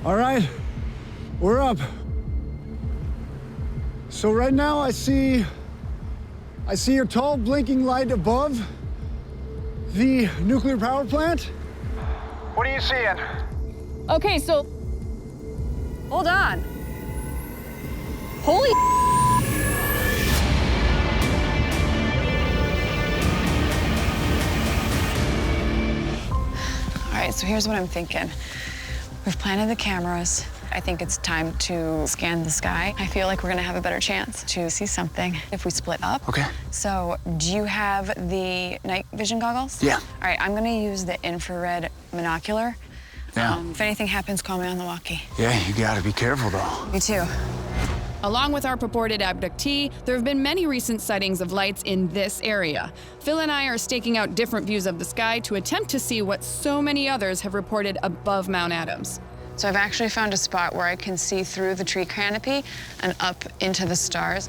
All right, we're up. So right now I see a tall blinking light above the nuclear power plant. What are you seeing? Okay, so hold on. Holy All right, so here's what I'm thinking. We've planted the cameras. I think it's time to scan the sky. I feel like we're gonna have a better chance to see something if we split up. Okay. So, do you have the night vision goggles? Yeah. All right, I'm gonna use the infrared monocular. Yeah. If anything happens, call me on the walkie. Yeah, you gotta be careful, though. Me too. Along with our purported abductee, there have been many recent sightings of lights in this area. Phil and I are staking out different views of the sky to attempt to see what so many others have reported above Mount Adams. So I've actually found a spot where I can see through the tree canopy and up into the stars.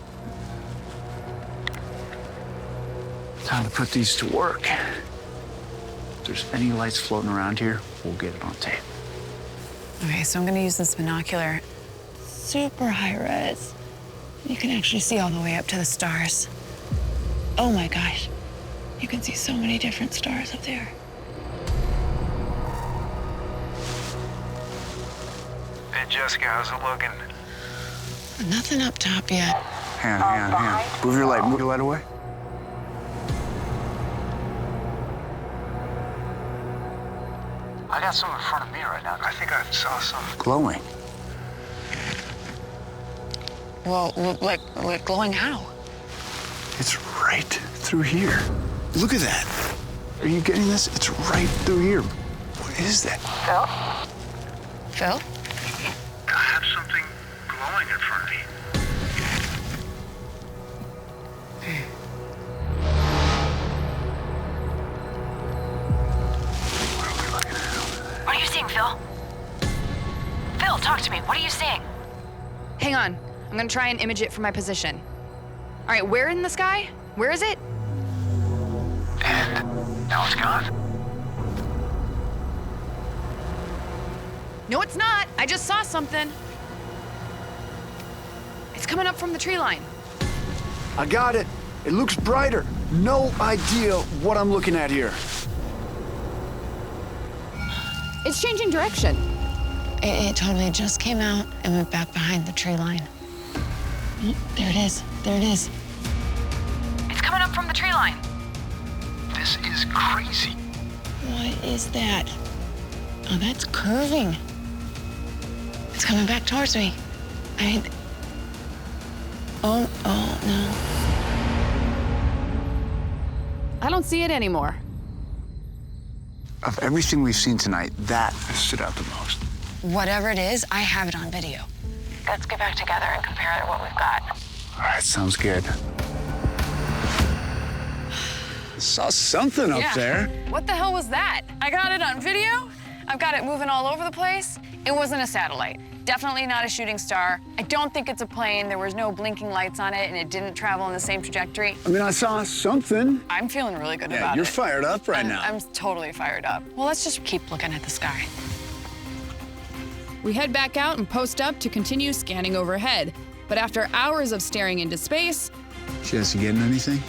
Time to put these to work. If there's any lights floating around here, we'll get it on tape. Okay, so I'm gonna use this binocular. Super high res. You can actually see all the way up to the stars. Oh my gosh. You can see so many different stars up there. Hey, Jessica, how's it looking? Nothing up top yet. Hang on. Move your light away. I got some in front of me right now. I think I saw some. Glowing. Well, like glowing how? It's right through here. Look at that. Are you getting this? It's right through here. What is that? Phil? I have something glowing in front of me. What are we looking at over there? What are you seeing, Phil? Phil, talk to me. What are you seeing? Hang on, I'm gonna try and image it from my position. All right, where in the sky? Where is it? And now it's gone. No, it's not. I just saw something. It's coming up from the tree line. I got it. It looks brighter. No idea what I'm looking at here. It's changing direction. It totally just came out and went back behind the tree line. There it is. There it is. It's coming up from the tree line. This is crazy. What is that? Oh, that's curving. It's coming back towards me. Oh, no. I don't see it anymore. Of everything we've seen tonight, that stood out the most. Whatever it is, I have it on video. Let's get back together and compare what we've got. All right, sounds good. Saw something up there. What the hell was that? I got it on video. I've got it moving all over the place. It wasn't a satellite. Definitely not a shooting star. I don't think it's a plane. There was no blinking lights on it, and it didn't travel in the same trajectory. I mean, I saw something. I'm feeling really good about You're it. fired up right now. I'm totally fired up. Well, let's just keep looking at the sky. We head back out and post up to continue scanning overhead. But after hours of staring into space, Jesse, getting anything?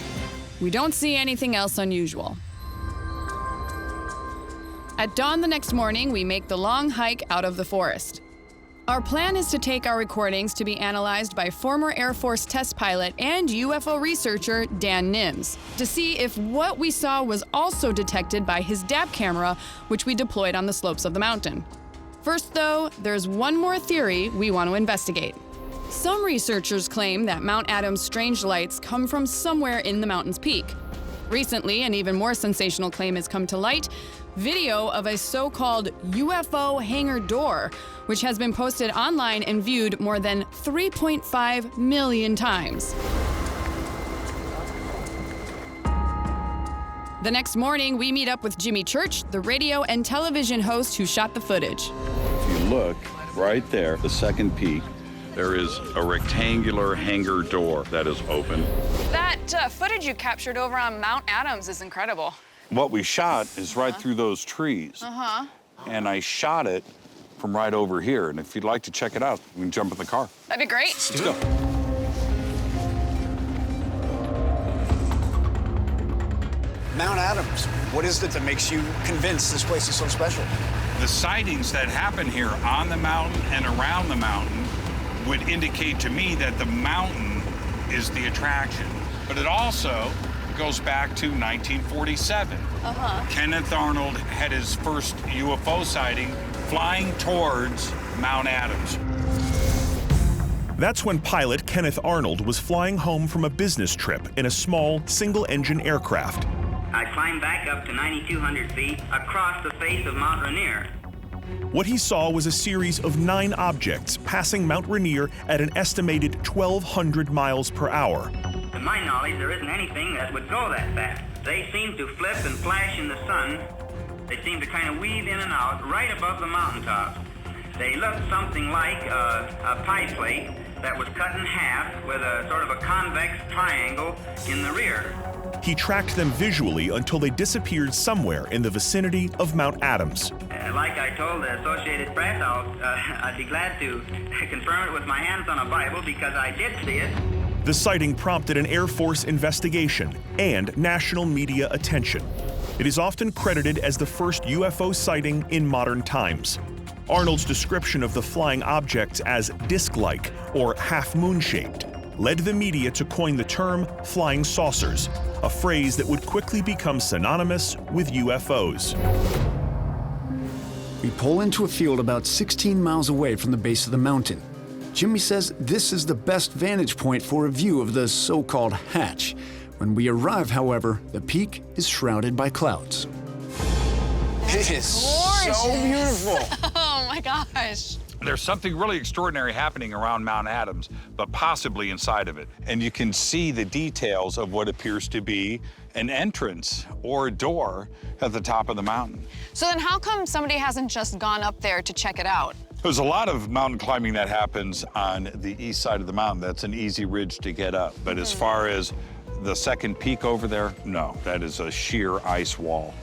we don't see anything else unusual. At dawn the next morning, we make the long hike out of the forest. Our plan is to take our recordings to be analyzed by former Air Force test pilot and UFO researcher Dan Nims to see if what we saw was also detected by his DAB camera, which we deployed on the slopes of the mountain. First, though, there's one more theory we want to investigate. Some researchers claim that Mount Adams' strange lights come from somewhere in the mountain's peak. Recently, an even more sensational claim has come to light: video of a so-called UFO hangar door, which has been posted online and viewed more than 3.5 million times. The next morning, we meet up with Jimmy Church, the radio and television host who shot the footage. If you look right there, the second peak, there is a rectangular hangar door that is open. That footage you captured over on Mount Adams is incredible. What we shot is right through those trees. And I shot it from right over here. And if you'd like to check it out, we can jump in the car. That'd be great. Let's go. Mount Adams, what is it that makes you convinced this place is so special? The sightings that happen here on the mountain and around the mountain would indicate to me that the mountain is the attraction. But it also goes back to 1947. Kenneth Arnold had his first UFO sighting flying towards Mount Adams. That's when pilot Kenneth Arnold was flying home from a business trip in a small, single-engine aircraft. I climbed back up to 9,200 feet across the face of Mount Rainier. What he saw was a series of 9 objects passing Mount Rainier at an estimated 1,200 miles per hour. To my knowledge, there isn't anything that would go that fast. They seem to flip and flash in the sun. They seem to kind of weave in and out right above the mountaintop. They look something like a pie plate that was cut in half with a sort of a convex triangle in the rear. He tracked them visually until they disappeared somewhere in the vicinity of Mount Adams. Like I told the Associated Press, I'd be glad to confirm it with my hands on a Bible because I did see it. The sighting prompted an Air Force investigation and national media attention. It is often credited as the first UFO sighting in modern times. Arnold's description of the flying objects as disc-like or half-moon-shaped led the media to coin the term flying saucers, a phrase that would quickly become synonymous with UFOs. We pull into a field about 16 miles away from the base of the mountain. Jimmy says this is the best vantage point for a view of the so-called hatch. When we arrive, however, the peak is shrouded by clouds. It is so beautiful. Oh my gosh. There's something really extraordinary happening around Mount Adams, but possibly inside of it. And you can see the details of what appears to be an entrance or a door at the top of the mountain. So then how come somebody hasn't just gone up there to check it out? There's a lot of mountain climbing that happens on the east side of the mountain. That's an easy ridge to get up. But as far as the second peak over there, no, that is a sheer ice wall.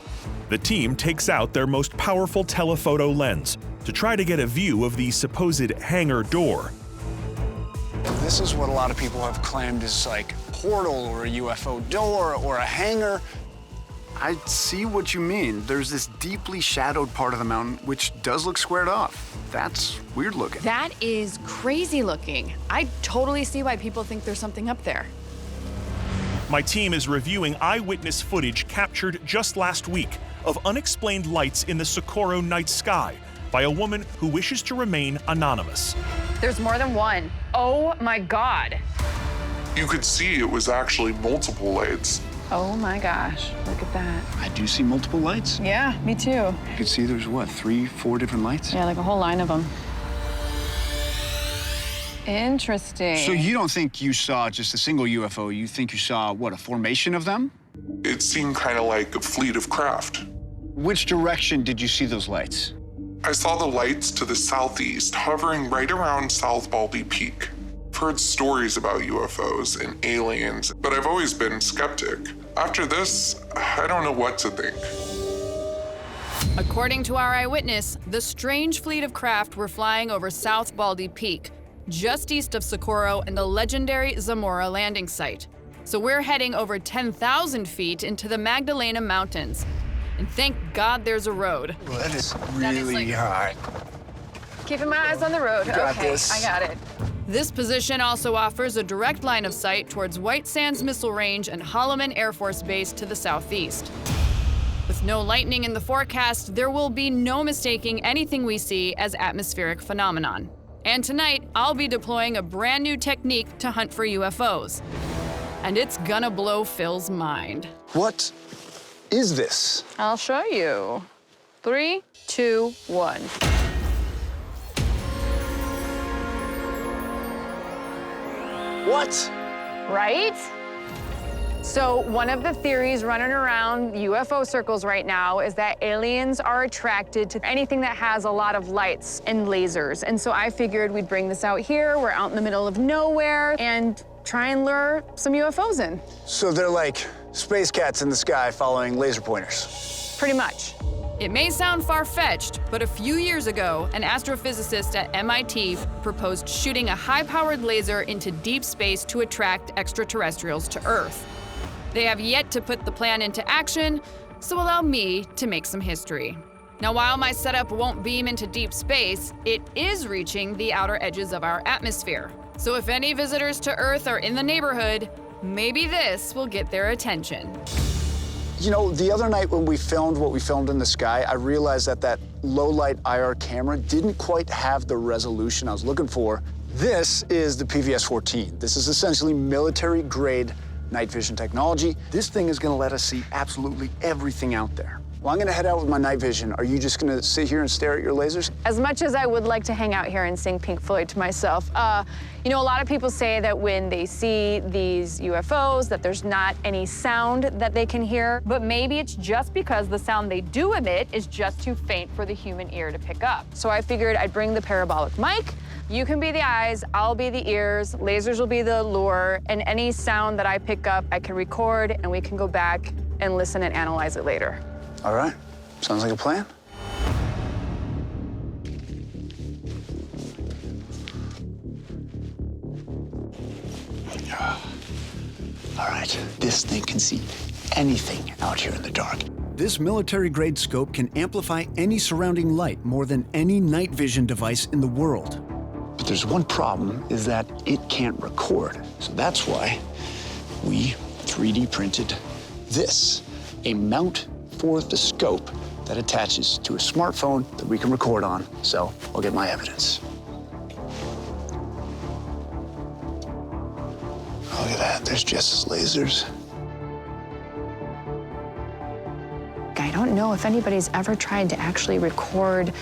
The team takes out their most powerful telephoto lens to try to get a view of the supposed hangar door. This is what a lot of people have claimed is like a portal or a UFO door or a hangar. I see what you mean. There's this deeply shadowed part of the mountain which does look squared off. That's weird looking. That is crazy looking. I totally see why people think there's something up there. My team is reviewing eyewitness footage captured just last week of unexplained lights in the Socorro night sky by a woman who wishes to remain anonymous. There's more than one. Oh my God. You could see it was actually multiple lights. Oh my gosh, look at that. I do see multiple lights. Yeah, me too. You can see there's what, 3, 4 different lights? Yeah, like a whole line of them. Interesting. So you don't think you saw just a single UFO, you think you saw, what, a formation of them? It seemed kind of like a fleet of craft. Which direction did you see those lights? I saw the lights to the southeast, hovering right around South Baldy Peak. I've heard stories about UFOs and aliens, but I've always been skeptic. After this, I don't know what to think. According to our eyewitness, the strange fleet of craft were flying over South Baldy Peak, just east of Socorro and the legendary Zamora landing site. So we're heading over 10,000 feet into the Magdalena Mountains. And thank God there's a road. Well, that is really high. Keeping my eyes on the road. Got Okay, this. I got it. This position also offers a direct line of sight towards White Sands Missile Range and Holloman Air Force Base to the southeast. With no lightning in the forecast, there will be no mistaking anything we see as atmospheric phenomenon. And tonight, I'll be deploying a brand new technique to hunt for UFOs. And it's gonna blow Phil's mind. What is this? I'll show you. 3, 2, 1. What? Right? So one of the theories running around UFO circles right now is that aliens are attracted to anything that has a lot of lights and lasers. And so I figured we'd bring this out here. We're out in the middle of nowhere and try and lure some UFOs in. So they're like space cats in the sky following laser pointers. Pretty much. It may sound far-fetched, but a few years ago, an astrophysicist at MIT proposed shooting a high-powered laser into deep space to attract extraterrestrials to Earth. They have yet to put the plan into action, so allow me to make some history. Now, while my setup won't beam into deep space, it is reaching the outer edges of our atmosphere. So if any visitors to Earth are in the neighborhood, maybe this will get their attention. You know, the other night when we filmed what we filmed in the sky, I realized that low-light IR camera didn't quite have the resolution I was looking for. This is the PVS-14. This is essentially military-grade night vision technology. This thing is gonna let us see absolutely everything out there. Well, I'm gonna head out with my night vision. Are you just gonna sit here and stare at your lasers? As much as I would like to hang out here and sing Pink Floyd to myself, you know, a lot of people say that when they see these UFOs, that there's not any sound that they can hear, but maybe it's just because the sound they do emit is just too faint for the human ear to pick up. So I figured I'd bring the parabolic mic. You can be the eyes, I'll be the ears, lasers will be the lure, and any sound that I pick up, I can record, and we can go back and listen and analyze it later. All right, sounds like a plan. All right, this thing can see anything out here in the dark. This military-grade scope can amplify any surrounding light more than any night vision device in the world. But there's one problem, is that it can't record. So that's why we 3D printed this, a mount for the scope that attaches to a smartphone that we can record on. So I'll get my evidence. Look at that, there's Jess's lasers. I don't know if anybody's ever tried to actually record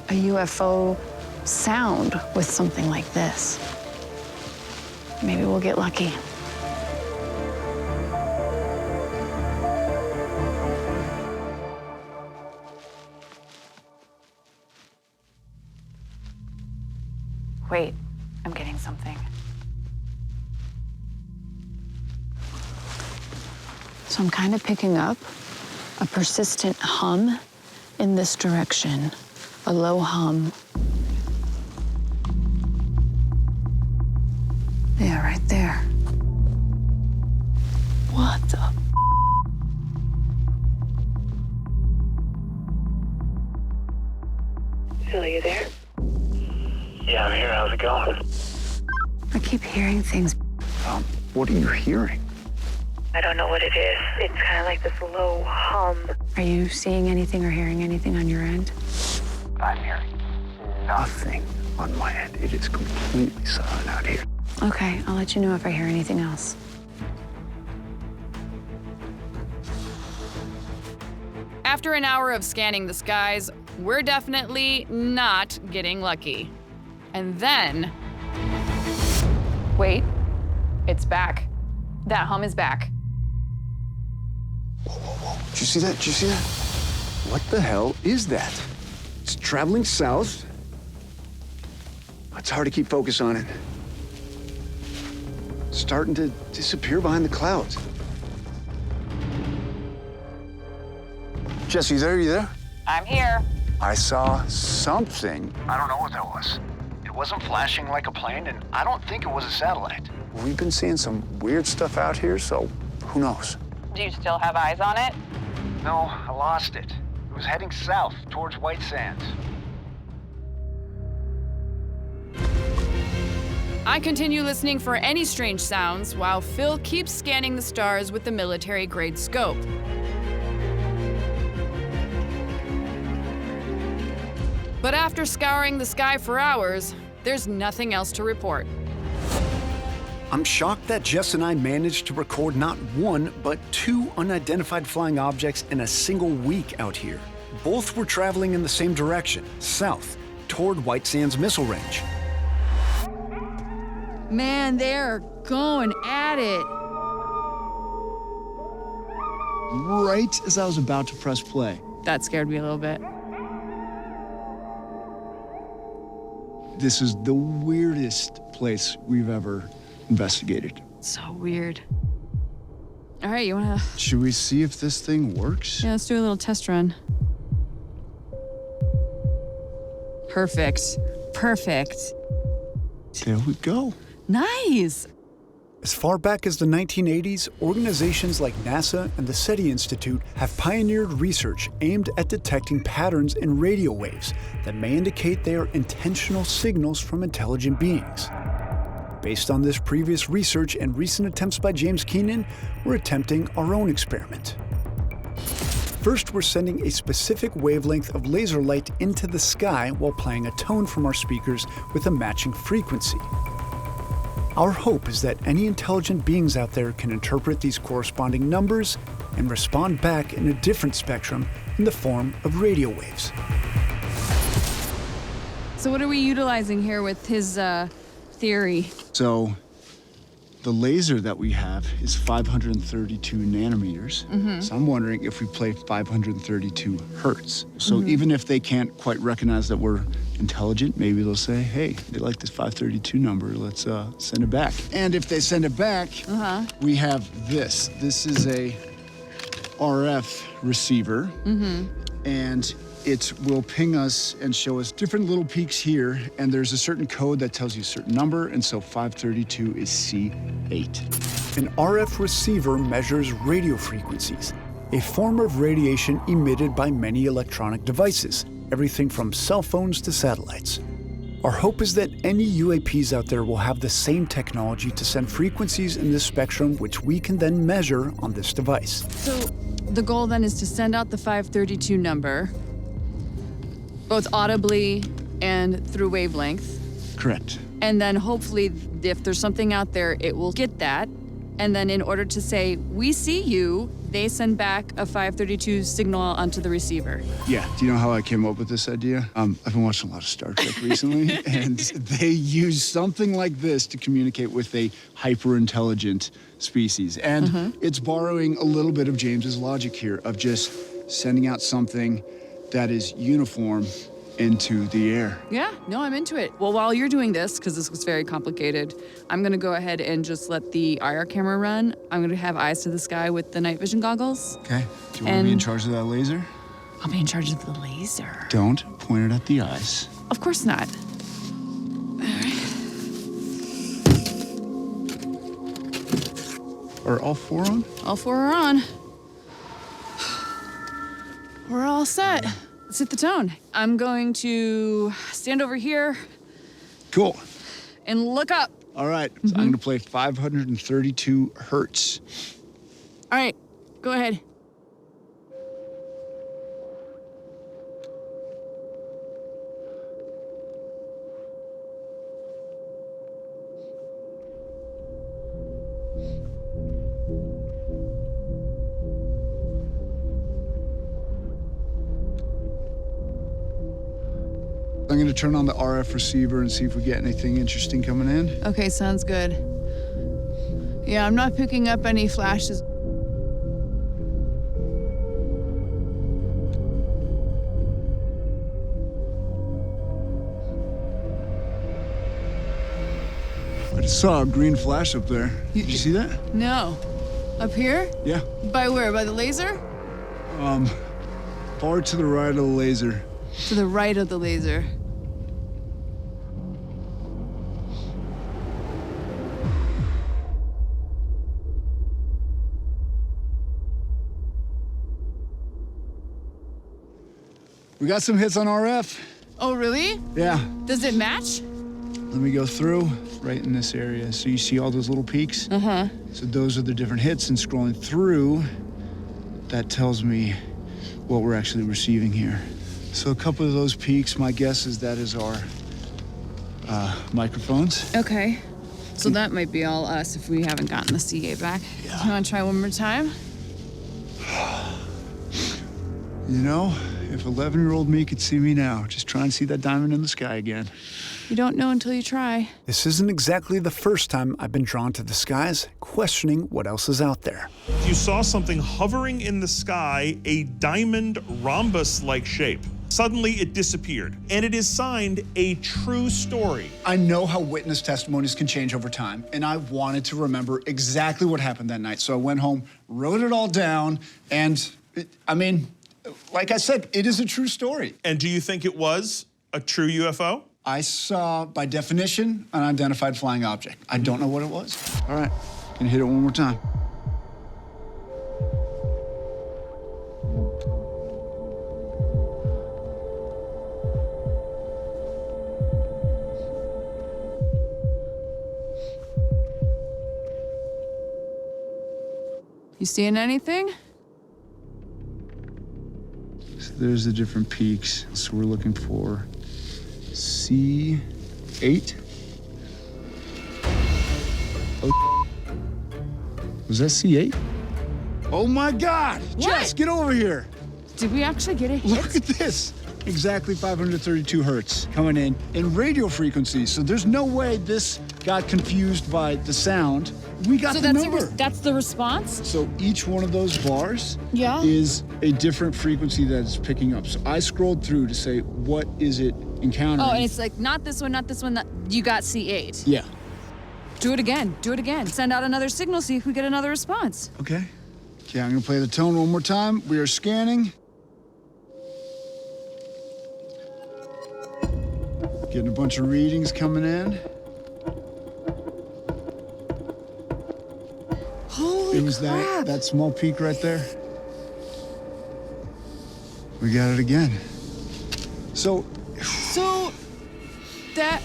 a UFO sound with something like this. Maybe we'll get lucky. Wait, I'm getting something. So I'm kind of picking up a persistent hum in this direction, a low hum. Yeah, right there. What the? Phil, are you there? Yeah, I'm here. How's it going? I keep hearing things. What are you hearing? I don't know what it is. It's kind of like this low hum. Are you seeing anything or hearing anything on your end? I'm hearing Nothing on my end. It is completely silent out here. Okay, I'll let you know if I hear anything else. After an hour of scanning the skies, we're definitely not getting lucky. And then... Wait, it's back. That hum is back. Whoa. Did you see that? Did you see that? What the hell is that? It's traveling south. It's hard to keep focus on it. It's starting to disappear behind the clouds. Jess, you there? You there? I'm here. I saw something. I don't know what that was. It wasn't flashing like a plane, and I don't think it was a satellite. We've been seeing some weird stuff out here, so who knows? Do you still have eyes on it? No, I lost it. It was heading south towards White Sands. I continue listening for any strange sounds while Phil keeps scanning the stars with the military-grade scope. But after scouring the sky for hours, there's nothing else to report. I'm shocked that Jess and I managed to record not one, but two unidentified flying objects in a single week out here. Both were traveling in the same direction, south, toward White Sands Missile Range. Man, they're going at it. Right as I was about to press play. That scared me a little bit. This is the weirdest place we've ever investigated. So weird. All right, you wanna... Should we see if this thing works? Yeah, let's do a little test run. Perfect. Perfect. There we go. Nice. As far back as the 1980s, organizations like NASA and the SETI Institute have pioneered research aimed at detecting patterns in radio waves that may indicate they are intentional signals from intelligent beings. Based on this previous research and recent attempts by James Keenan, we're attempting our own experiment. First, we're sending a specific wavelength of laser light into the sky while playing a tone from our speakers with a matching frequency. Our hope is that any intelligent beings out there can interpret these corresponding numbers and respond back in a different spectrum in the form of radio waves. So what are we utilizing here with his theory? So the laser that we have is 532 nanometers. So I'm wondering if we play 532 hertz. So even if they can't quite recognize that we're intelligent, maybe they'll say, hey, they like this 532 number, let's send it back. And if they send it back, we have this. This is a RF receiver, and it will ping us and show us different little peaks here, and there's a certain code that tells you a certain number, and so 532 is C8. An RF receiver measures radio frequencies, a form of radiation emitted by many electronic devices, everything from cell phones to satellites. Our hope is that any UAPs out there will have the same technology to send frequencies in this spectrum, which we can then measure on this device. So the goal then is to send out the 532 number, both audibly and through wavelength. Correct. And then hopefully, if there's something out there, it will get that. And then in order to say, we see you, they send back a 532 signal onto the receiver. Yeah, do you know how I came up with this idea? I've been watching a lot of Star Trek recently, and they use something like this to communicate with a hyper-intelligent species. And it's borrowing a little bit of James's logic here of just sending out something that is uniform into the air. Yeah, no, I'm into it. Well, while you're doing this, because this was very complicated, I'm gonna go ahead and just let the IR camera run. I'm gonna have eyes to the sky with the night vision goggles. Okay, do you want to be in charge of that laser? I'll be in charge of the laser. Don't point it at the eyes. Of course not. Are all four on? All four are on. We're all set. Let's hit the tone. I'm going to stand over here Cool. and look up. All right, so I'm going to play 532 hertz. All right, go ahead. I'm going to turn on the RF receiver and see if we get anything interesting coming in. Okay, sounds good. Yeah, I'm not picking up any flashes. I just saw a green flash up there. Did you see that? No. Up here? Yeah. By where? By the laser? Far to the right of the laser. To the right of the laser. We got some hits on RF. Oh, really? Yeah. Does it match? Let me go through right in this area. So you see all those little peaks? Uh-huh. So those are the different hits, and scrolling through, that tells me what we're actually receiving here. So a couple of those peaks, my guess is that is our microphones. Okay. So that might be all us if we haven't gotten the CA back. Yeah. Do you want to try one more time? You know, if 11-year-old me could see me now, just try and see that diamond in the sky again. You don't know until you try. This isn't exactly the first time I've been drawn to the skies, questioning what else is out there. You saw something hovering in the sky, a diamond rhombus-like shape. Suddenly it disappeared, and it is signed a true story. I know how witness testimonies can change over time, and I wanted to remember exactly what happened that night. So I went home, wrote it all down, and like I said, it is a true story. And do you think it was a true UFO? I saw, by definition, an unidentified flying object. I don't know what it was. All right, gonna hit it one more time. You seeing anything? So there's the different peaks. So we're looking for C8. Oh, was that C8? Oh my God! What? Jess, get over here. Did we actually get a hit? Look at this. Exactly 532 hertz coming in radio frequencies. So there's no way this got confused by the sound. We got the number. That's the response? So each one of those bars Yeah. is a different frequency that it's picking up. So I scrolled through to say, what is it encountering? Oh, and it's like, not this one, not this one. You got C8. Yeah. Do it again. Do it again. Send out another signal, see if we get another response. Okay. Okay, I'm gonna play the tone one more time. We are scanning. Getting a bunch of readings coming in. Holy It was crap. that small peak right there. We got it again. So that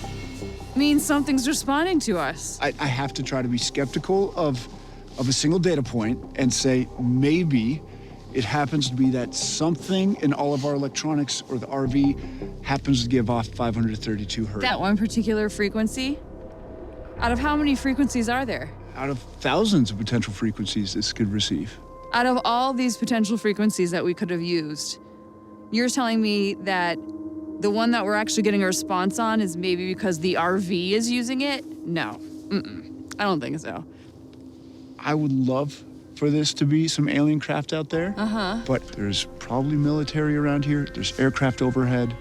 means something's responding to us. I have to try to be skeptical of a single data point and say maybe it happens to be that something in all of our electronics or the RV happens to give off 532 hertz. That one particular frequency? Out of how many frequencies are there? Out of thousands of potential frequencies this could receive. Out of all these potential frequencies that we could have used, you're telling me that the one that we're actually getting a response on is maybe because the RV is using it? No. I don't think so. I would love for this to be some alien craft out there. But there's probably military around here. There's aircraft overhead.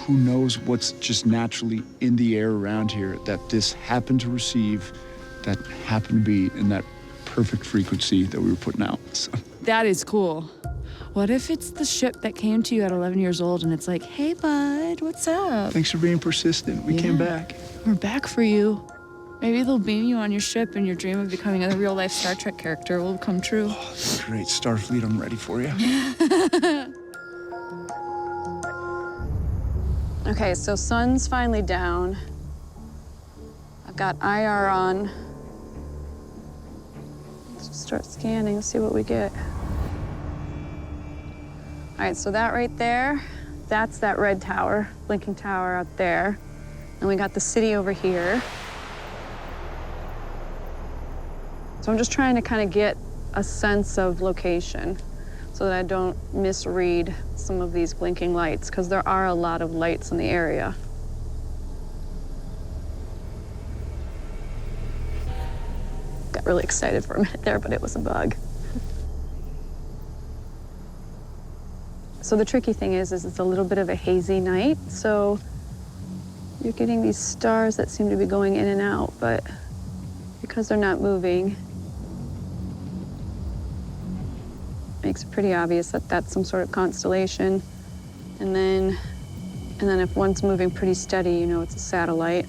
Who knows what's just naturally in the air around here that this happened to receive, that happened to be in that perfect frequency that we were putting out. So. That is cool. What if it's the ship that came to you at 11 years old and it's like, hey, bud, what's up? Thanks for being persistent. We came back. We're back for you. Maybe they'll beam you on your ship and your dream of becoming a real-life Star Trek character will come true. Oh, great. Starfleet, I'm ready for you. Okay, so sun's finally down. I've got IR on. Let's just start scanning and see what we get. All right, so that right there, that's that red tower, blinking tower out there. And we got the city over here. So I'm just trying to kind of get a sense of location so that I don't misread some of these blinking lights, because there are a lot of lights in the area. Got really excited for a minute there, but it was a bug. So the tricky thing is it's a little bit of a hazy night, so you're getting these stars that seem to be going in and out, but because they're not moving, makes it pretty obvious that that's some sort of constellation. And then if one's moving pretty steady, you know it's a satellite.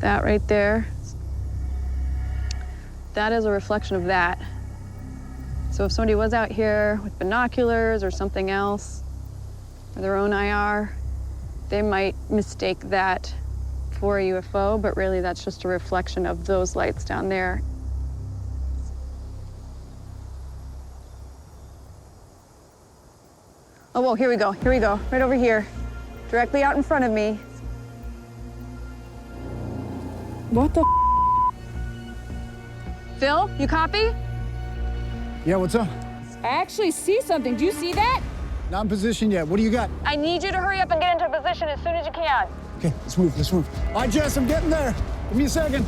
That right there, that is a reflection of that. So if somebody was out here with binoculars or something else, or their own IR, they might mistake that for a UFO, but really that's just a reflection of those lights down there. Oh, whoa, here we go, right over here. Directly out in front of me. What the Phil, you copy? Yeah, what's up? I actually see something. Do you see that? Not in position yet. What do you got? I need you to hurry up and get into position as soon as you can. Okay, let's move. All right, Jess, I'm getting there. Give me a second.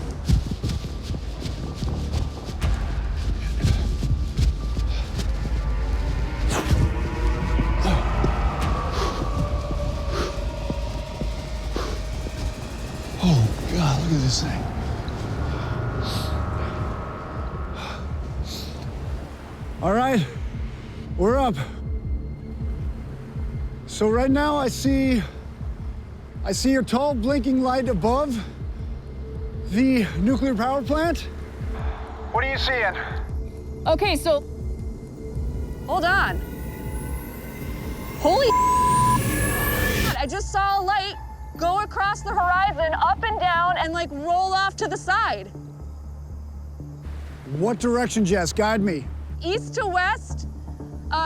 Oh, God, look at this thing. All right, we're up. So right now I see a tall blinking light above the nuclear power plant. What are you seeing? Okay, so hold on. Holy I just saw a light go across the horizon, up and down, and like roll off to the side. What direction, Jess? Guide me. East to west,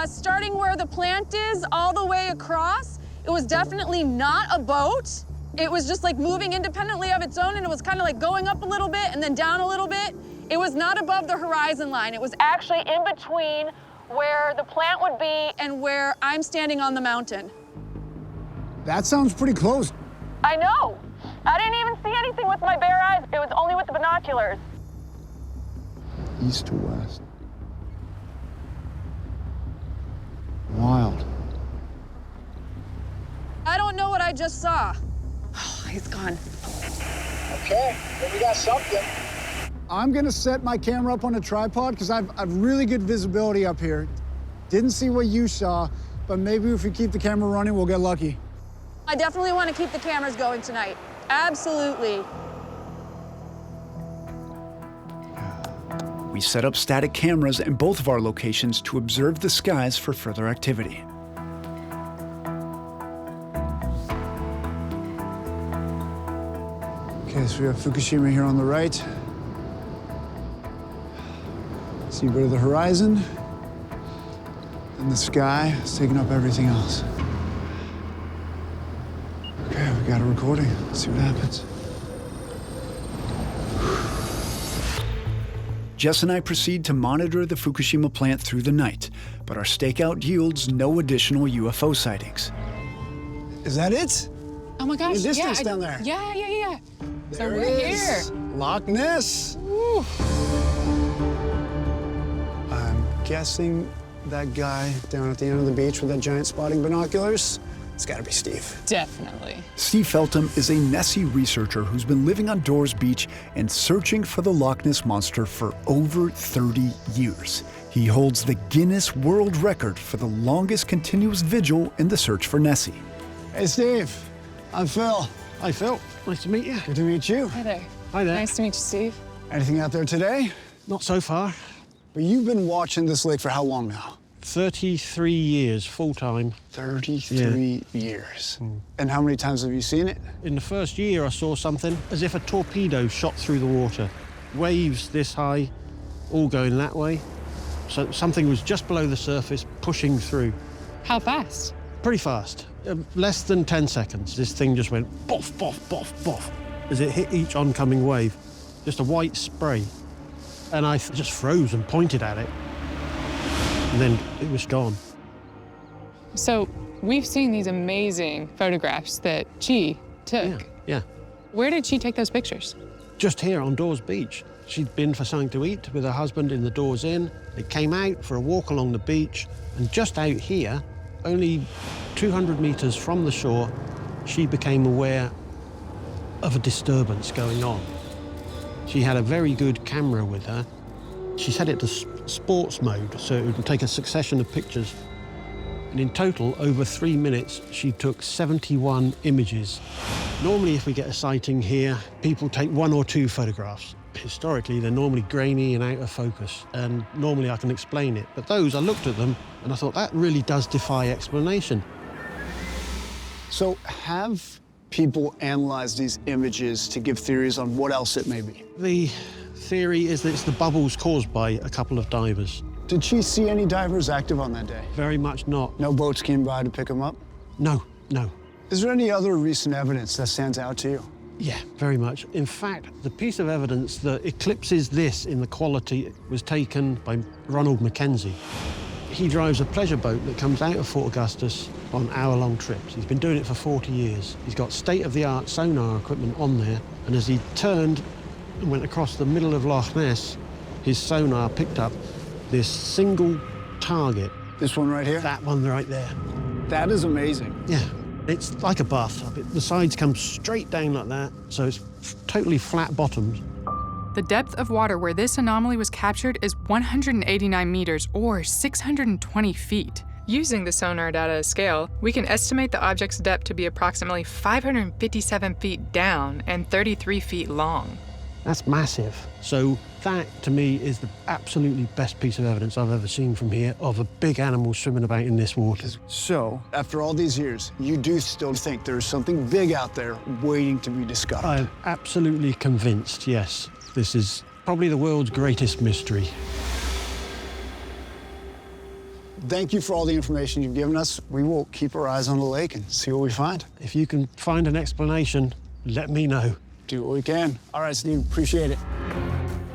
starting where the plant is, all the way across. It was definitely not a boat. It was just like moving independently of its own, and it was kind of like going up a little bit and then down a little bit. It was not above the horizon line. It was actually in between where the plant would be and where I'm standing on the mountain. That sounds pretty close. I know. I didn't even see anything with my bare eyes. It was only with the binoculars. East to west. Wild. I don't know what I just saw. Oh, he's gone. Okay, well, we got something. I'm gonna set my camera up on a tripod because I've really good visibility up here. Didn't see what you saw, but maybe if we keep the camera running, we'll get lucky. I definitely want to keep the cameras going tonight. Absolutely. We set up static cameras in both of our locations to observe the skies for further activity. Okay, so we have Fukushima here on the right. See a bit of the horizon. And the sky is taking up everything else. Okay, we got a recording. Let's see what happens. Jess and I proceed to monitor the Fukushima plant through the night, but our stakeout yields no additional UFO sightings. Is that it? Oh my gosh, In the distance down there. Yeah. So There we're it here. is. Loch Ness. Woo. I'm guessing that guy down at the end of the beach with that giant spotting binoculars, it's gotta be Steve. Definitely. Steve Feltham is a Nessie researcher who's been living on Dores Beach and searching for the Loch Ness Monster for over 30 years. He holds the Guinness World Record for the longest continuous vigil in the search for Nessie. Hey, Steve. I'm Phil. Hi, Phil. Nice to meet you. Good to meet you. Hi there. Hi there. Nice to meet you, Steve. Anything out there today? Not so far. But you've been watching this lake for how long now? 33 years, full-time. 33 years. And how many times have you seen it? In the first year, I saw something as if a torpedo shot through the water. Waves this high, all going that way. So something was just below the surface, pushing through. How fast? Pretty fast. Less than 10 seconds. This thing just went boff, boff, boff, boff, as it hit each oncoming wave. Just a white spray. And I just froze and pointed at it. And then it was gone. So we've seen these amazing photographs that Chi took. Yeah. Where did she take those pictures? Just here on Dores Beach. She'd been for something to eat with her husband in the Dores Inn. They came out for a walk along the beach, and just out here, only 200 meters from the shore, she became aware of a disturbance going on. She had a very good camera with her. She set it to sports mode, so it would take a succession of pictures. And in total, over 3 minutes, she took 71 images. Normally, if we get a sighting here, people take 1 or 2 photographs. Historically, they're normally grainy and out of focus, and normally I can explain it. But those, I looked at them, and I thought, that really does defy explanation. So have people analyzed these images to give theories on what else it may be? The theory is that it's the bubbles caused by a couple of divers. Did she see any divers active on that day? Very much not. No boats came by to pick them up? No. Is there any other recent evidence that stands out to you? Yeah, very much. In fact, the piece of evidence that eclipses this in the quality was taken by Ronald Mackenzie. He drives a pleasure boat that comes out of Fort Augustus on hour-long trips. He's been doing it for 40 years. He's got state-of-the-art sonar equipment on there, and as he turned and went across the middle of Loch Ness, his sonar picked up this single target. This one right here? That one right there. That is amazing. Yeah. It's like a bathtub. The sides come straight down like that, so it's totally flat bottoms. The depth of water where this anomaly was captured is 189 meters or 620 feet. Using the sonar data as scale, we can estimate the object's depth to be approximately 557 feet down and 33 feet long. That's massive. So that, to me, is the absolutely best piece of evidence I've ever seen from here of a big animal swimming about in this water. So, after all these years, you do still think there's something big out there waiting to be discovered? I'm absolutely convinced, yes. This is probably the world's greatest mystery. Thank you for all the information you've given us. We will keep our eyes on the lake and see what we find. If you can find an explanation, let me know. Do what we can. All right, Steve, appreciate it.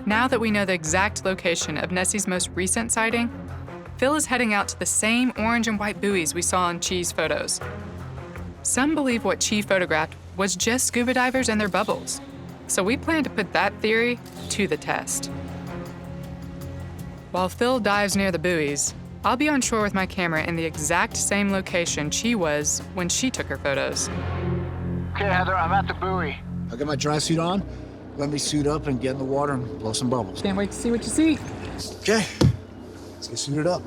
Now that we know the exact location of Nessie's most recent sighting, Phil is heading out to the same orange and white buoys we saw in Chi's photos. Some believe what Chi photographed was just scuba divers and their bubbles. So we plan to put that theory to the test. While Phil dives near the buoys, I'll be on shore with my camera in the exact same location Chi was when she took her photos. Okay, Heather, I'm at the buoy. I got my dry suit on. Let me suit up and get in the water and blow some bubbles. Can't wait to see what you see. Okay, let's get suited up.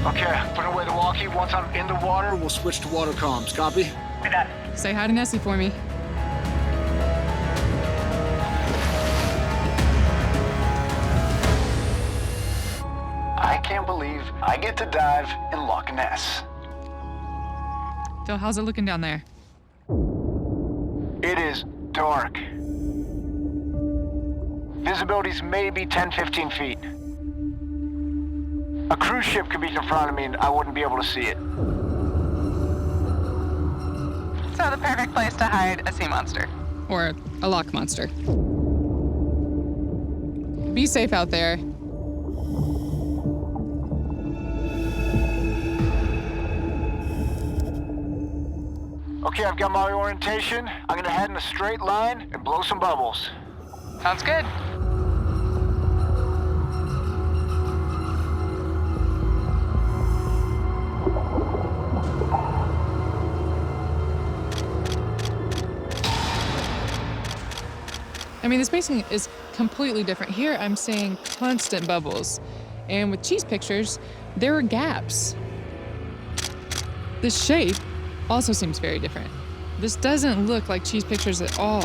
Okay, put away the walkie. Once I'm in the water, We'll switch to water comms. Copy? Say hi to Nessie for me. I can't believe I get to dive in Loch Ness. Phil, how's it looking down there? It is dark. Visibility's maybe 10, 15 feet. A cruise ship could be in front of me and I wouldn't be able to see it. So the perfect place to hide a sea monster. Or a loch monster. Be safe out there. Okay, I've got my orientation. I'm gonna head in a straight line and blow some bubbles. Sounds good. I mean, the spacing is completely different. Here, I'm seeing constant bubbles. And with Chi's pictures, there are gaps. The shape also seems very different. This doesn't look like Chi's pictures at all,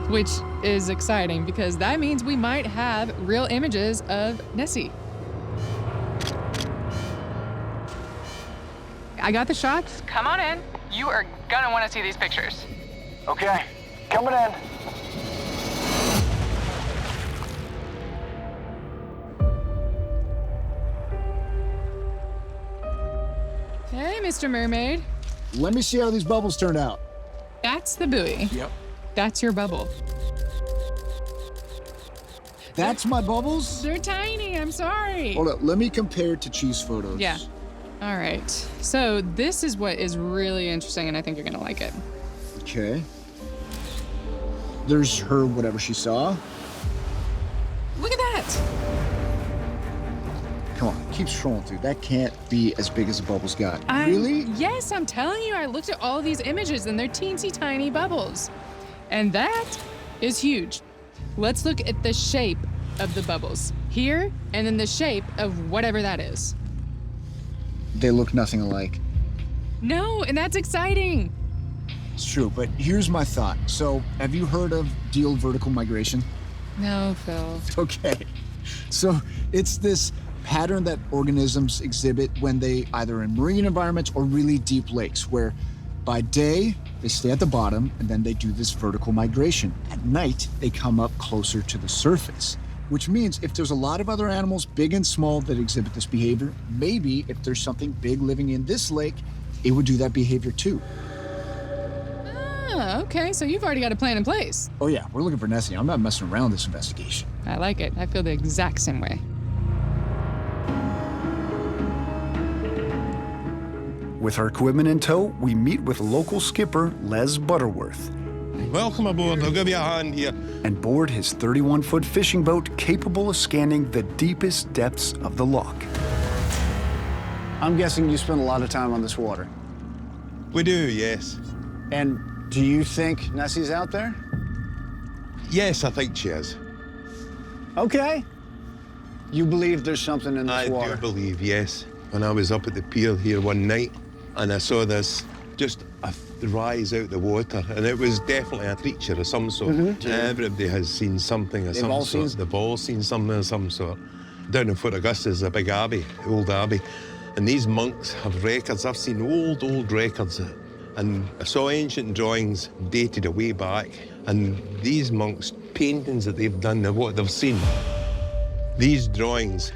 which is exciting because that means we might have real images of Nessie. I got the shots. Come on in. You are gonna want to see these pictures. Okay, coming in. Hey, Mr. Mermaid. Let me see how these bubbles turned out. That's the buoy. Yep. That's your bubble. That's my bubbles? They're tiny, I'm sorry. Hold up, let me compare it to Chi's photos. Yeah. All right. So this is what is really interesting, and I think you're gonna like it. Okay. There's her, whatever she saw. Look at that. Come on, keep scrolling through. That can't be as big as the bubbles got. Really? Yes, I'm telling you, I looked at all these images and they're teensy tiny bubbles. And that is huge. Let's look at the shape of the bubbles here and then the shape of whatever that is. They look nothing alike. No, and that's exciting. It's true, but here's my thought. So, have you heard of deal vertical migration? No, Phil. Okay. So, it's this pattern that organisms exhibit when they either in marine environments or really deep lakes, where by day they stay at the bottom and then they do this vertical migration. At night, they come up closer to the surface, which means if there's a lot of other animals, big and small, that exhibit this behavior, maybe if there's something big living in this lake, it would do that behavior too. Ah, okay, so you've already got a plan in place. Oh yeah, we're looking for Nessie. I'm not messing around this investigation. I like it. I feel the exact same way. With our equipment in tow, we meet with local skipper Les Butterworth. Welcome aboard. I'll give you a hand here. And board his 31-foot fishing boat capable of scanning the deepest depths of the loch. I'm guessing you spend a lot of time on this water. We do, yes. And Do you think Nessie's out there? Yes, I think she is. Okay. You believe there's something in this I water? do believe, yes. When I was up at the pier here one night, and I saw this just rise out the water, and it was definitely a creature of some sort. Everybody has seen something of some sort. They've all seen something of some sort. Down in Fort Augusta is a big abbey, old abbey, and these monks have records. I've seen old records, and I saw ancient drawings dated a way back, and these monks' paintings that they've done, what they've seen, these drawings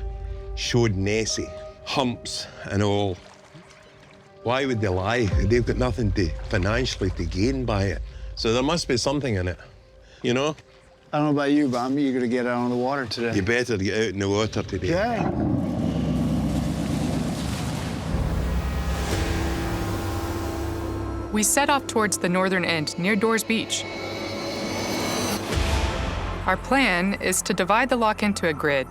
showed Nessie, humps and all. Why would they lie? They've got nothing financially to gain by it. So there must be something in it, you know? I don't know about you, but I'm eager to get out on the water today. You better get out in the water today. Yeah. We set off towards the northern end near Dores Beach. Our plan is to divide the lock into a grid,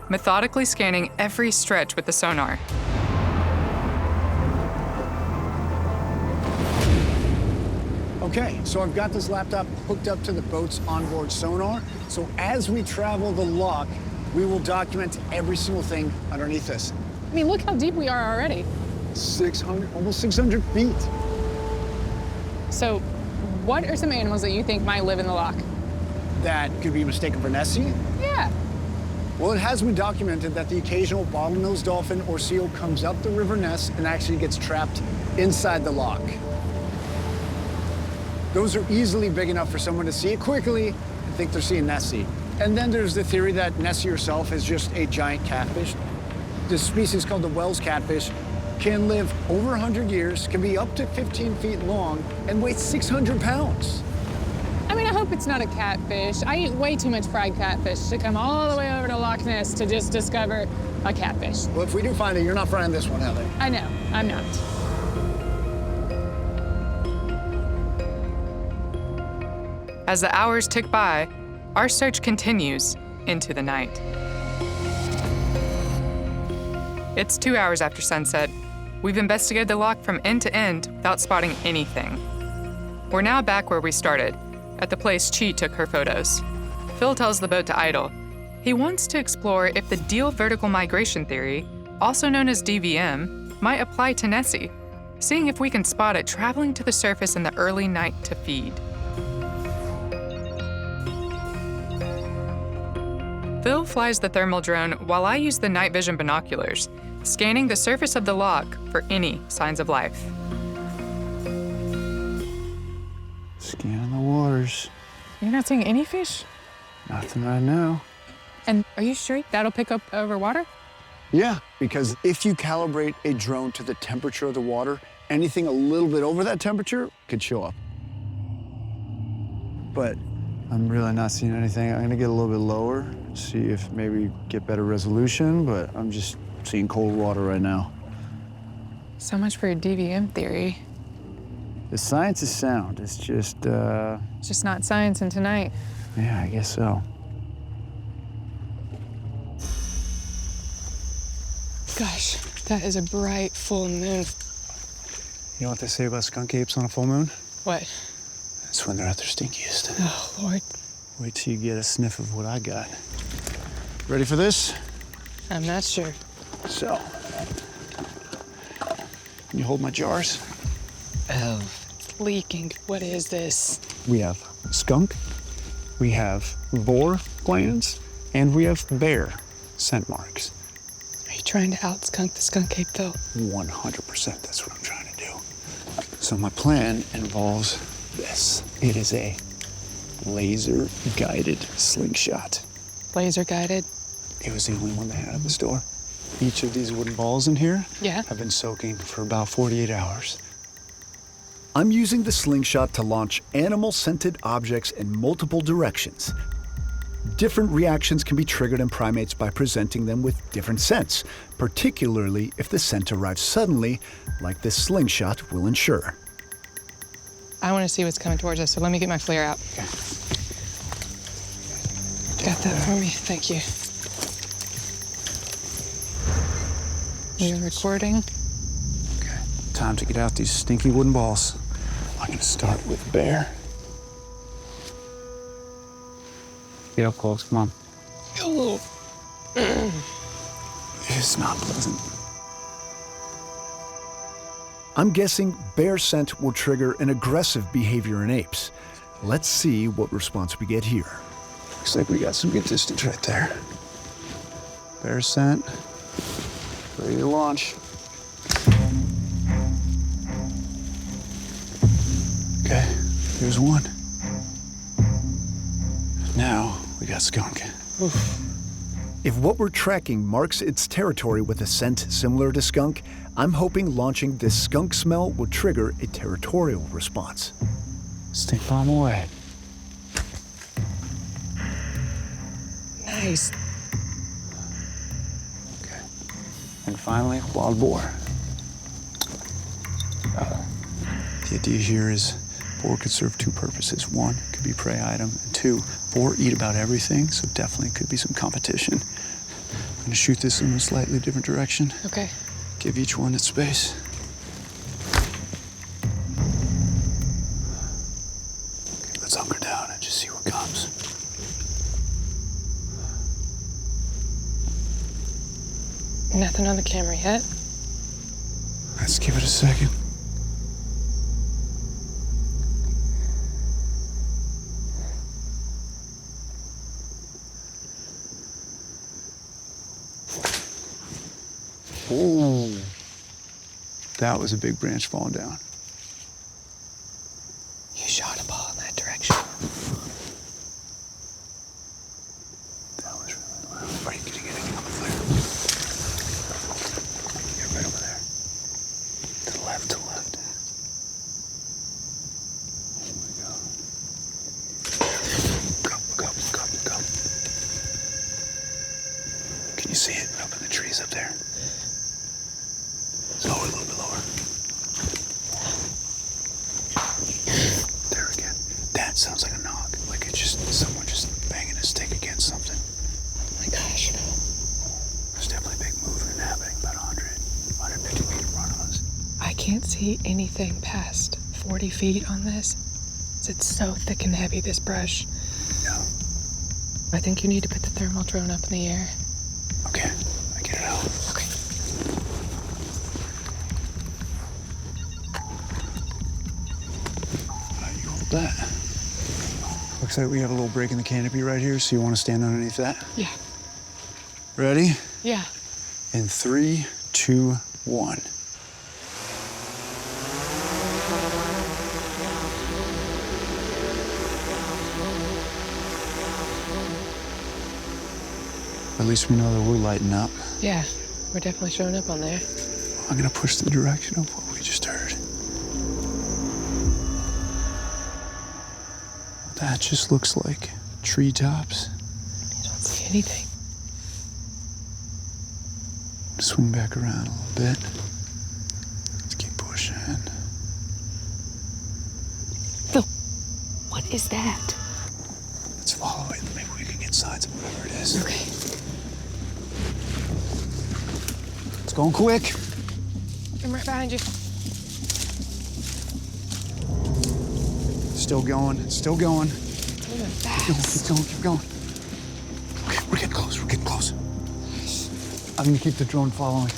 methodically scanning every stretch with the sonar. Okay, so I've got this laptop hooked up to the boat's onboard sonar. So as we travel the lock, we will document every single thing underneath this. I mean, look how deep we are already. 600, almost 600 feet. So, what are some animals that you think might live in the lock? That could be mistaken for Nessie? Yeah. Well, it has been documented that the occasional bottlenose dolphin or seal comes up the River Ness and actually gets trapped inside the lock. Those are easily big enough for someone to see it quickly and think they're seeing Nessie. And then there's the theory that Nessie herself is just a giant catfish. This species called the Wells catfish can live over 100 years, can be up to 15 feet long, and weigh 600 pounds. I mean, I hope it's not a catfish. I eat way too much fried catfish to come all the way over to Loch Ness to just discover a catfish. Well, if we do find it, you're not frying this one, Heather. I know, I'm not. As the hours tick by, our search continues into the night. It's 2 hours after sunset. We've investigated the lock from end to end without spotting anything. We're now back where we started, at the place Chi took her photos. Phil tells the boat to idle. He wants to explore if the Deal vertical migration theory, also known as DVM, might apply to Nessie, seeing if we can spot it traveling to the surface in the early night to feed. Phil flies the thermal drone while I use the night vision binoculars, scanning the surface of the lock for any signs of life. Scanning the waters. You're not seeing any fish? Nothing right now. And are you sure that'll pick up over water? Yeah, because if you calibrate a drone to the temperature of the water, anything a little bit over that temperature could show up. But I'm really not seeing anything. I'm gonna get a little bit lower, see if maybe get better resolution, but I'm just seeing cold water right now. So much for your DVM theory. The science is sound. It's just, It's just not science in tonight. yeah, I guess so. Gosh, that is a bright full moon. You know what they say about skunk apes on a full moon? What? That's when they're at their stinkiest. Oh, Lord. Wait till you get a sniff of what I got. Ready for this? I'm not sure. So, can you hold my jars? Oh, it's leaking. What is this? We have skunk, we have boar glands, and we have bear scent marks. Are you trying to out-skunk the skunk ape, Phil? 100%, that's what I'm trying to do. So my plan involves this. It is a laser-guided slingshot. Laser-guided? It was the only one they had at the store. Each of these wooden balls in here Yeah. have been soaking for about 48 hours. I'm using the slingshot to launch animal-scented objects in multiple directions. Different reactions can be triggered in primates by presenting them with different scents, particularly if the scent arrives suddenly, like this slingshot will ensure. I want to see what's coming towards us, so let me get my flare out. Okay. Got that for me, thank you. You're recording? Okay, time to get out these stinky wooden balls. I'm gonna start with bear. Get up close, come on. It's not pleasant. I'm guessing bear scent will trigger an aggressive behavior in apes. Let's see what response we get here. Looks like we got some good distance right there. Bear scent. Ready to launch. Okay, here's one. Now we got skunk. Oof. If what we're tracking marks its territory with a scent similar to skunk, I'm hoping launching this skunk smell will trigger a territorial response. Stink bomb away. Nice. Okay. And finally, wild boar. The idea here is boar could serve two purposes. One, could be prey item, and two, boar eat about everything, so definitely could be some competition. I'm gonna shoot this in a slightly different direction. Okay. Give each one its space. Okay, let's hunker down and just see what comes. Nothing on the camera yet. Let's give it a second. Oh, that was a big branch falling down. You shot a ball in that direction. That was really loud. Are you getting anything on the flare? Yeah, right over there. To the left, to the left. Here we go. Go. Can you see it up in the trees up there? Lower, a little bit lower. There again. That sounds like a knock. Like it's just someone just banging a stick against something. Oh my gosh. There's definitely a big movement happening about 150 feet in front of us. I can't see anything past 40 feet on this. It's so thick and heavy, this brush. No. I think you need to put the thermal drone up in the air. Okay, I get it out. Okay. You hold that. Looks like we have a little break in the canopy right here, so you want to stand underneath that? Yeah. Ready? Yeah. In 3, 2, 1. At least we know that we're lighting up. Yeah, we're definitely showing up on there. I'm gonna push the direction of what we just heard. That just looks like treetops. You don't see anything. Swing back around a little bit. Let's keep pushing. Phil, what is that? Let's follow it. Maybe we can get signs of whatever it is. Okay. It's going quick. I'm right behind you. Still going, still going. Moving Keep fast. going, keep going. Okay, we're getting close, we're getting close. I'm gonna keep the drone following.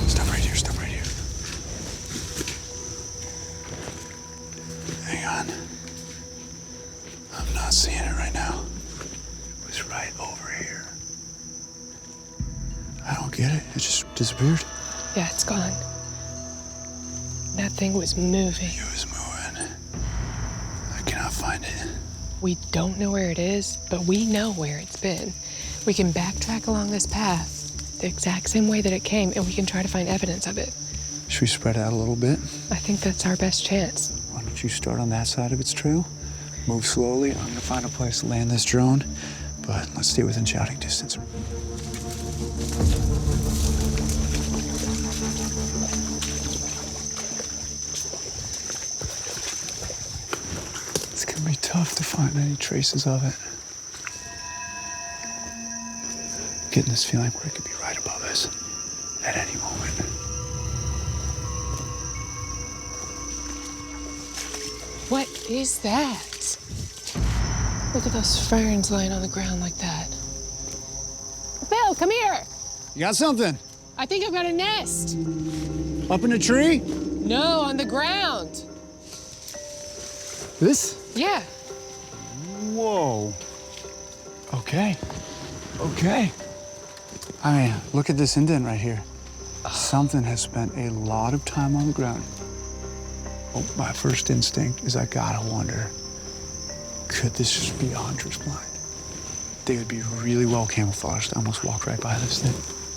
Stop right here, stop right here. Hang on. I'm not seeing it right now. It was right over here. I don't get it, it just disappeared. Yeah, it's gone. That thing was moving. It was moving. I cannot find it. We don't know where it is, but we know where it's been. We can backtrack along this path the exact same way that it came, and we can try to find evidence of it. Should we spread out a little bit? I think that's our best chance. Why don't you start on that side of its trail? Move slowly. I'm gonna find a place to land this drone, but let's stay within shouting distance. It's gonna be tough to find any traces of it. I'm getting this feeling where it could be right above us at any moment. What is that? Look at those ferns lying on the ground like that. Phil, come here. You got something? I think I've got a nest. Up in a tree? No, on the ground. This? Yeah. Whoa. Okay. Okay. I mean, look at this indent right here. Something has spent a lot of time on the ground. Oh, my first instinct is I gotta wonder, could this just be a hunter's blind? They would be really well camouflaged. I almost walked right by this thing.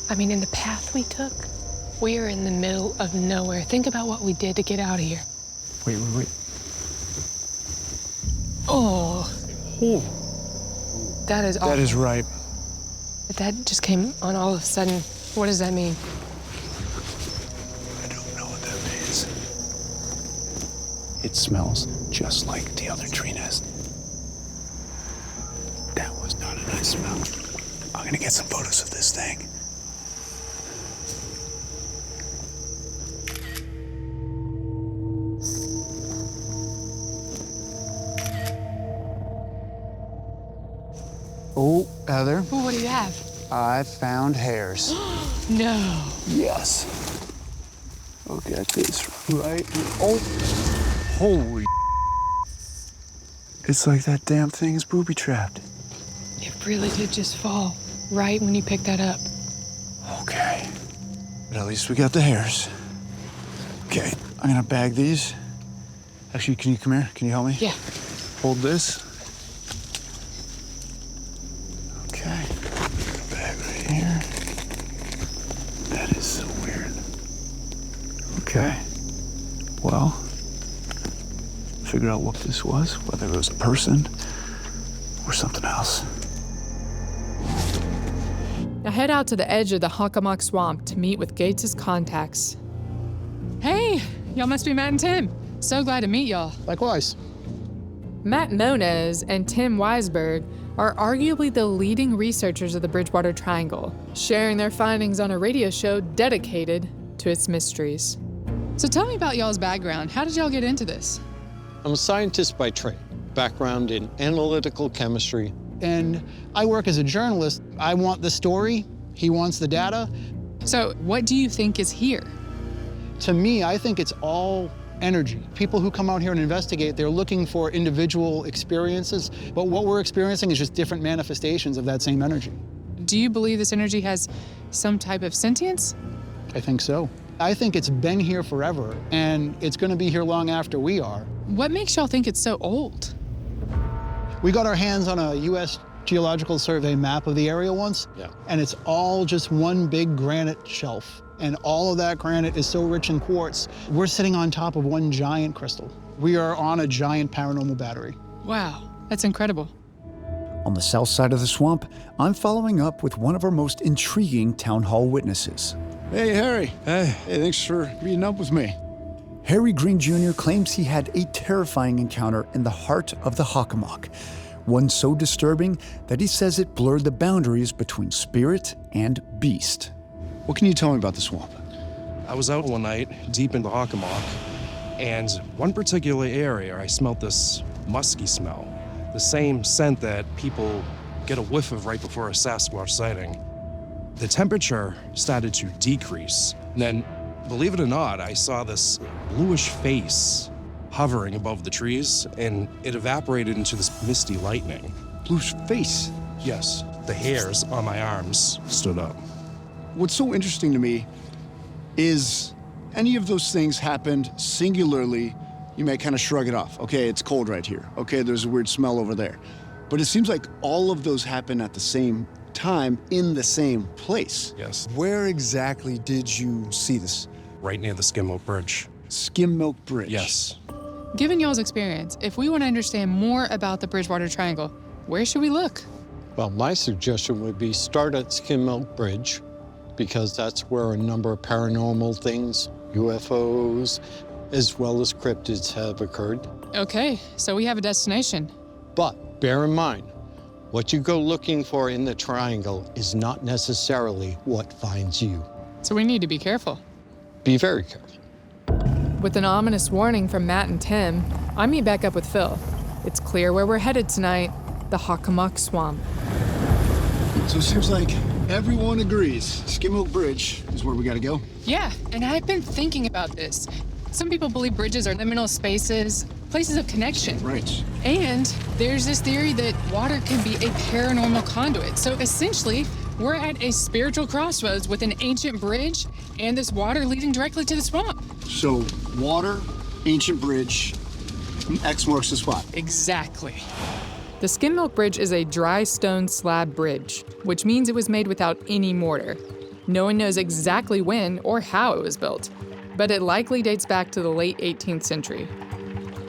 I mean, in the path we took, we are in the middle of nowhere. Think about what we did to get out of here. Wait. Oh. That is awful. That is right. That just came on all of a sudden. What does that mean? I don't know what that means. It smells just like the other tree nest. That was not a nice smell. I'm gonna get some photos of this thing. Oh, Heather. Ooh, what do you have? I found hairs. No. Yes. Look at this right. Oh, holy. It's like that damn thing is booby trapped. It really did just fall right when you picked that up. Okay. But at least we got the hairs. Okay, I'm gonna bag these. Actually, can you come here? Can you help me? Yeah. Hold this. Okay. Bag right here. That is so weird. Okay. Well, figure out what this was, whether it was a person or something else. Now head out to the edge of the Hockomock Swamp to meet with Gates' contacts. Hey, y'all must be Matt and Tim. So glad to meet y'all. Likewise. Matt Moniz and Tim Weisberg are arguably the leading researchers of the Bridgewater Triangle, sharing their findings on a radio show dedicated to its mysteries. So tell me about y'all's background. How did y'all get into this? I'm a scientist by trade, background in analytical chemistry. And I work as a journalist. I want the story, he wants the data. So what do you think is here? To me, I think it's all energy. People who come out here and investigate, they're looking for individual experiences, but what we're experiencing is just different manifestations of that same energy. Do you believe this energy has some type of sentience? I think so. I think it's been here forever, and it's gonna be here long after we are. What makes y'all think it's so old? We got our hands on a U.S. Geological Survey map of the area once, and it's all just one big granite shelf. And all of that granite is so rich in quartz, we're sitting on top of one giant crystal. We are on a giant paranormal battery. Wow, that's incredible. On the south side of the swamp, I'm following up with one of our most intriguing town hall witnesses. Hey, Harry. Hey, thanks for meeting up with me. Harry Green Jr. claims he had a terrifying encounter in the heart of the Hockomock, one so disturbing that he says it blurred the boundaries between spirit and beast. What can you tell me about the swamp? I was out one night, deep in the Hockomock, and one particular area I smelled this musky smell, the same scent that people get a whiff of right before a Sasquatch sighting. The temperature started to decrease, and then, believe it or not, I saw this bluish face hovering above the trees, and it evaporated into this misty lightning. Bluish face? Yes, the hairs on my arms stood up. What's so interesting to me is any of those things happened singularly, you may kind of shrug it off. Okay, it's cold right here. Okay, there's a weird smell over there. But it seems like all of those happen at the same time in the same place. Yes. Where exactly did you see this? Right near the Skim Milk Bridge. Skim Milk Bridge? Yes. Given y'all's experience, if we want to understand more about the Bridgewater Triangle, where should we look? Well, my suggestion would be start at Skim Milk Bridge, because that's where a number of paranormal things, UFOs, as well as cryptids have occurred. Okay, so we have a destination. But bear in mind, what you go looking for in the triangle is not necessarily what finds you. So we need to be careful. Be very careful. With an ominous warning from Matt and Tim, I meet back up with Phil. It's clear where we're headed tonight, the Hockomock Swamp. So it seems like everyone agrees Skim Oak Bridge is where we gotta go. Yeah, and I've been thinking about this. Some people believe bridges are liminal spaces, places of connection. Right. And there's this theory that water can be a paranormal conduit. So essentially, we're at a spiritual crossroads with an ancient bridge and this water leading directly to the swamp. So, water, ancient bridge, X marks the spot. Exactly. The Skim Milk Bridge is a dry stone slab bridge, which means it was made without any mortar. No one knows exactly when or how it was built, but it likely dates back to the late 18th century.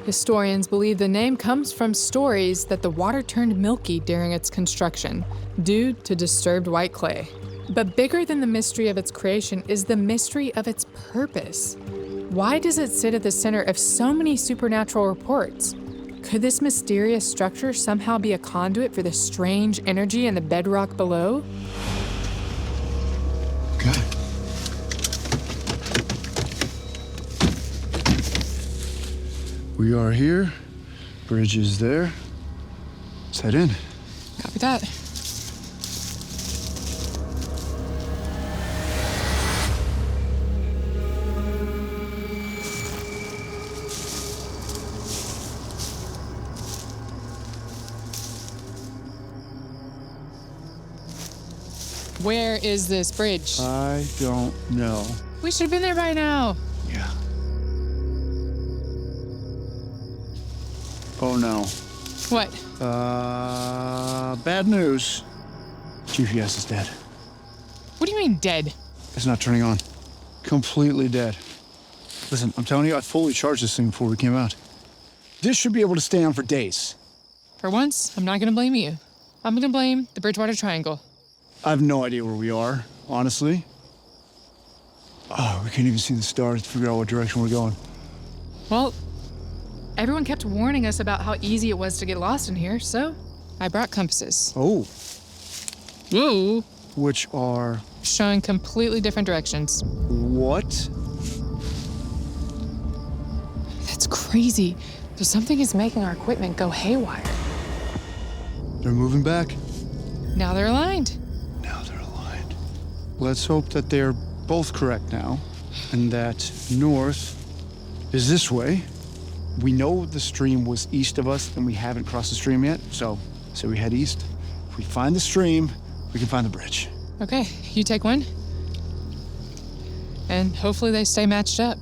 Historians believe the name comes from stories that the water turned milky during its construction, due to disturbed white clay. But bigger than the mystery of its creation is the mystery of its purpose. Why does it sit at the center of so many supernatural reports? Could this mysterious structure somehow be a conduit for the strange energy in the bedrock below? Okay. We are here. Bridge is there. Let's head in. Copy that. Where is this bridge? I don't know. We should have been there by now. Yeah. Oh no. What? Bad news. GPS is dead. What do you mean dead? It's not turning on. Completely dead. Listen, I'm telling you, I fully charged this thing before we came out. This should be able to stay on for days. For once, I'm not gonna blame you. I'm gonna blame the Bridgewater Triangle. I have no idea where we are, honestly. Oh, we can't even see the stars to figure out what direction we're going. Well, everyone kept warning us about how easy it was to get lost in here, so I brought compasses. Oh. Whoa. Which are? Showing completely different directions. What? That's crazy. So something is making our equipment go haywire. They're moving back. Now they're aligned. Let's hope that they're both correct now, and that north is this way. We know the stream was east of us, and we haven't crossed the stream yet, so we head east. If we find the stream, we can find the bridge. Okay, you take one. And hopefully they stay matched up.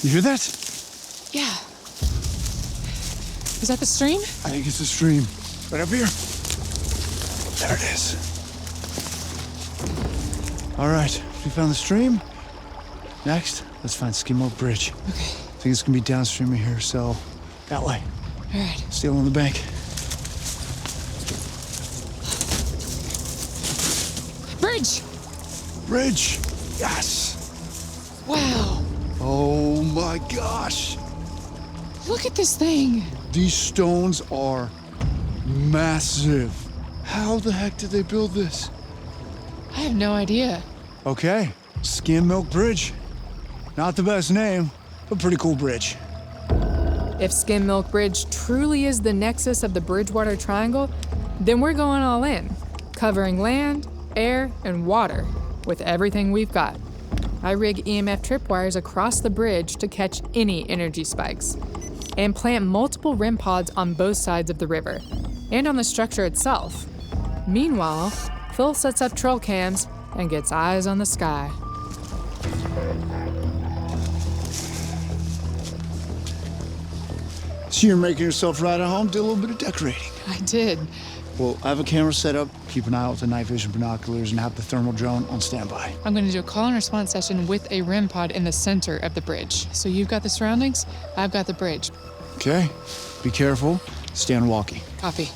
You hear that? Yeah. Is that the stream? I think it's the stream. Right up here. There it is. All right, we found the stream. Next, let's find Skim Oak Bridge. Okay. I think it's gonna be downstream of here, so that way. All right. Stay along the bank. Bridge! Bridge! Yes! Wow. Oh my gosh! Look at this thing. These stones are massive. How the heck did they build this? I have no idea. Okay, Skim Milk Bridge. Not the best name, but pretty cool bridge. If Skim Milk Bridge truly is the nexus of the Bridgewater Triangle, then we're going all in, covering land, air, and water with everything we've got. I rig EMF tripwires across the bridge to catch any energy spikes, and plant multiple REM pods on both sides of the river, and on the structure itself. Meanwhile, Phil sets up trail cams and gets eyes on the sky. So you're making yourself right at home, did a little bit of decorating. I did. Well, I have a camera set up, keep an eye out with the night vision binoculars, and have the thermal drone on standby. I'm going to do a call and response session with a REM pod in the center of the bridge. So you've got the surroundings, I've got the bridge. Okay, be careful, stay on walkie. Copy.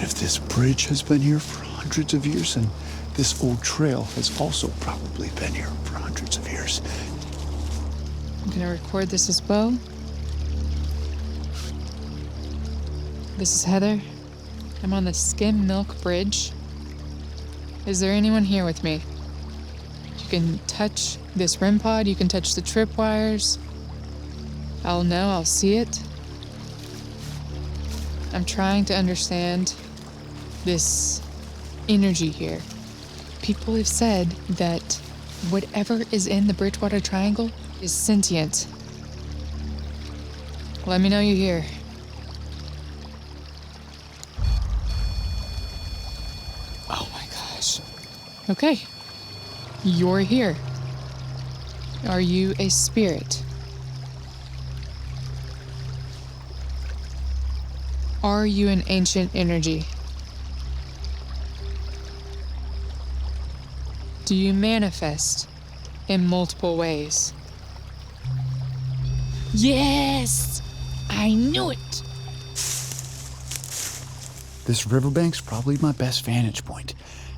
If this bridge has been here for hundreds of years, then this old trail has also probably been here for hundreds of years. I'm gonna record this as well. This is Heather. I'm on the Skim Milk Bridge. Is there anyone here with me? You can touch this REM pod, you can touch the tripwires. I'll know, I'll see it. I'm trying to understand this energy here. People have said that whatever is in the Bridgewater Triangle is sentient. Let me know you're here. Oh my gosh. Okay. You're here. Are you a spirit? Are you an ancient energy? Do you manifest in multiple ways? Yes! I knew it! This riverbank's probably my best vantage point.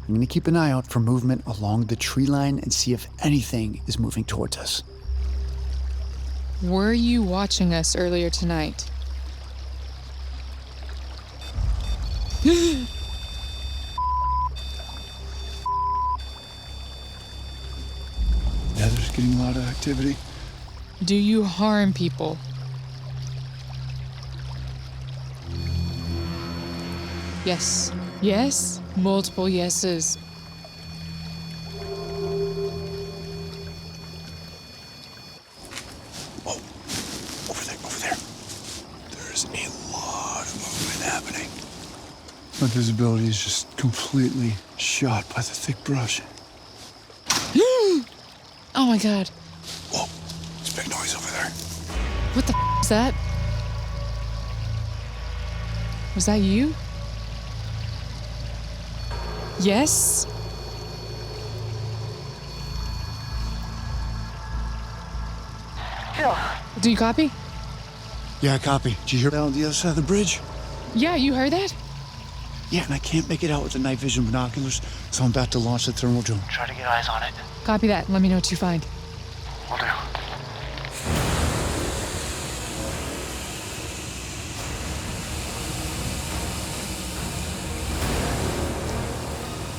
I'm gonna keep an eye out for movement along the tree line and see if anything is moving towards us. Were you watching us earlier tonight? Yeah, there's getting a lot of activity. Do you harm people? Yes. Yes? Multiple yeses. Whoa. Over there. There's a lot of movement happening. My visibility is just completely shot by the thick brush. Oh my god. Whoa. There's a big noise over there. What the is that? Was that you? Yes? Phil. Do you copy? Yeah, I copy. Did you hear that on the other side of the bridge? Yeah, you heard that? Yeah, and I can't make it out with the night vision binoculars, so I'm about to launch the thermal drone. Try to get eyes on it. Copy that. Let me know what you find. Will do.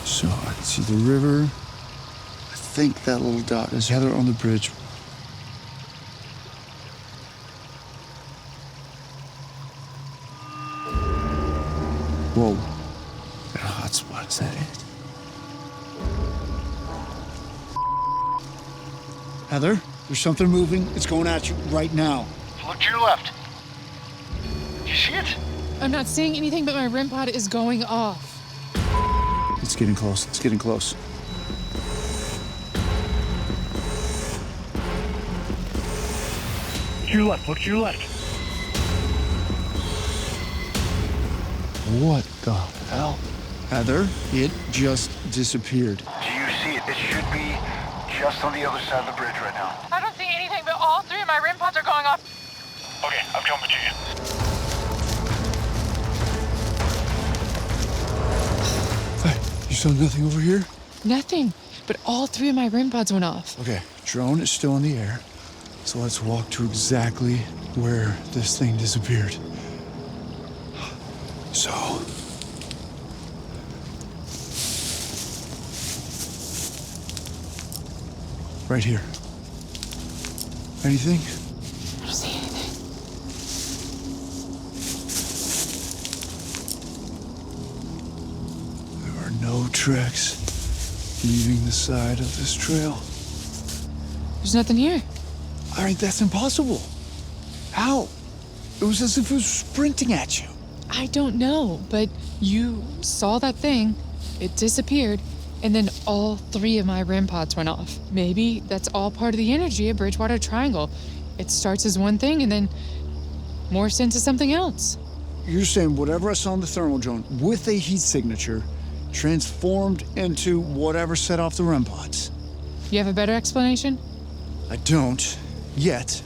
So I can see the river. I think that little dot is Heather on the bridge. Whoa. That hot spot, is that it? Heather, there's something moving. It's going at you right now. Look to your left. You see it? I'm not seeing anything, but my REM pod is going off. It's getting close. It's getting close. To your left. Look to your left. What the hell? Heather, it just disappeared. Do you see it? It should be just on the other side of the bridge right now. I don't see anything, but all three of my REM pods are going off. Okay, I'm coming to you. Hey, you saw nothing over here? Nothing, but all three of my REM pods went off. Okay, drone is still in the air. So let's walk to exactly where this thing disappeared. So. Right here. Anything? I don't see anything. There are no tracks leaving the side of this trail. There's nothing here. All right, that's impossible. How? It was as if it was sprinting at you. I don't know, but you saw that thing, it disappeared, and then all three of my REM pods went off. Maybe that's all part of the energy of Bridgewater Triangle. It starts as one thing and then morphs into something else. You're saying whatever I saw on the thermal drone with a heat signature transformed into whatever set off the REM pods? You have a better explanation? I don't yet,